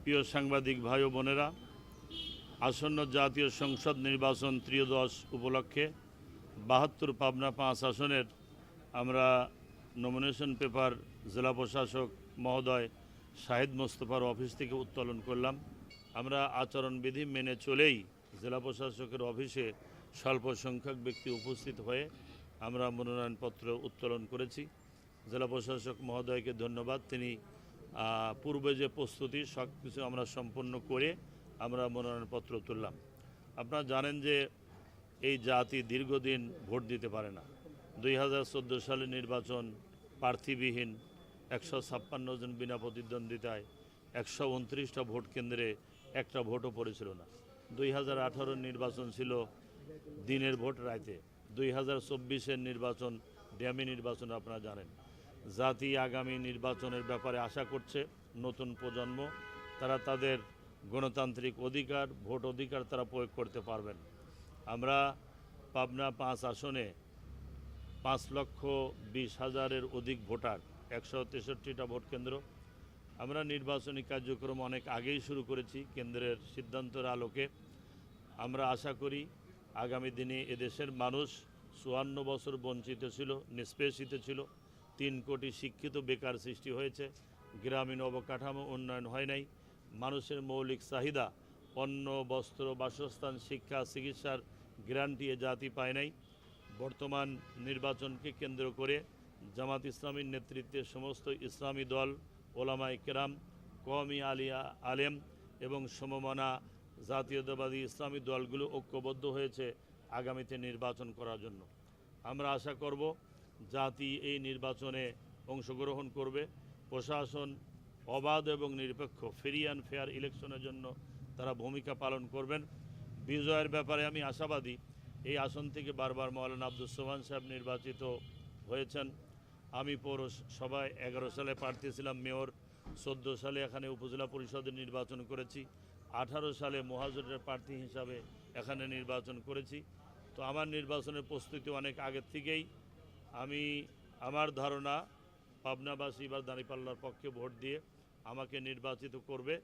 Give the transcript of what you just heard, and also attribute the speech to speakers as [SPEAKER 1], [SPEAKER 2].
[SPEAKER 1] প্রিয় সাংবাদিক ভাই ও বোনেরা, আসন্ন জাতীয় সংসদ নির্বাচন ত্রয়োদশ উপলক্ষে ৭২ পাবনা ৫ আসনের আমরা নমিনেশন পেপার জেলা প্রশাসক মহোদয় শাহিদ মোস্তফার অফিস থেকে উত্তোলন করলাম। আমরা আচরণবিধি মেনে চলেই জেলা প্রশাসকের অফিসে স্বল্প সংখ্যক ব্যক্তি উপস্থিত হয়ে আমরা মনোনয়নপত্র উত্তোলন করেছি। জেলা প্রশাসক মহোদয়কে ধন্যবাদ। তিনি পূর্বে যে প্রস্তুতি সব কিছু আমরা সম্পন্ন করে আমরা মনোনয়নপত্র তুললাম। আপনারা জানেন যে এই জাতি দীর্ঘদিন ভোট দিতে পারে না। 2014 সালের নির্বাচন প্রার্থীবিহীন 156 জন বিনা প্রতিদ্বন্দ্বিতায় 129টা ভোট কেন্দ্রে একটা ভোটও পড়েছিল না। 2018 নির্বাচন ছিল দিনের ভোট রাতে। 2024-এর নির্বাচন ড্যামি নির্বাচন আপনারা জানেন। জাতি আগামী নির্বাচনের ব্যাপারে আশা করছে নতুন প্রজন্ম তারা তাদের গণতান্ত্রিক অধিকার ভোট অধিকার তারা প্রয়োগ করতে পারবেন। আমরা পাবনা ৫ আসনে 5,20,000-এর অধিক ভোটার, 163টা ভোট কেন্দ্র। আমরা নির্বাচনী কার্যক্রম অনেক আগেই শুরু করেছি কেন্দ্রের সিদ্ধান্তের আলোকে। আমরা আশা করি আগামী দিনে এদেশের মানুষ 54 বছর বঞ্চিত ছিল, নিষ্পেষিত ছিল। 3 কোটি শিক্ষিত বেকার সৃষ্টি হয়েছে, গ্রামীণ অবকাঠামো উন্নয়ন হয় নাই, মানুষের মৌলিক চাহিদা অন্ন বস্ত্র বাসস্থান শিক্ষা চিকিৎসার গ্যারান্টি এ জাতি পায় নাই। বর্তমান নির্বাচনকে কেন্দ্র করে জামাত ইসলামীর নেতৃত্বে সমস্ত ইসলামী দল, ওলামায়ে কেরাম, কওমি আলেম এবং সমমনা জাতীয়তাবাদী ইসলামী দলগুলো ঐক্যবদ্ধ হয়েছে আগামীতে নির্বাচন করার জন্য। আমরা আশা করব জাতি এই নির্বাচনে অংশগ্রহণ করবে। প্রশাসন অবাধ এবং নিরপেক্ষ ফ্রি অ্যান্ড ফেয়ার ইলেকশনের জন্য তারা ভূমিকা পালন করবেন। বিজয়ের ব্যাপারে আমি আশাবাদী। এই আসন থেকে বারবার মাওলানা আব্দুস সোবহান সাহেব নির্বাচিত হয়েছেন। আমি পৌরসভায় 11 সালে প্রার্থী ছিলাম মেয়র, 14 সালে এখানে উপজেলা পরিষদের নির্বাচন করেছি, 18 সালে মহাজোটের প্রার্থী হিসাবে এখানে নির্বাচন করেছি। তো আমার নির্বাচনের প্রস্তুতি অনেক আগের থেকেই। আমার ধারণা পাবনাবাসী এবার দাঁড়িপাল্লার পক্ষে ভোট দিয়ে আমাকে নির্বাচিত করবে।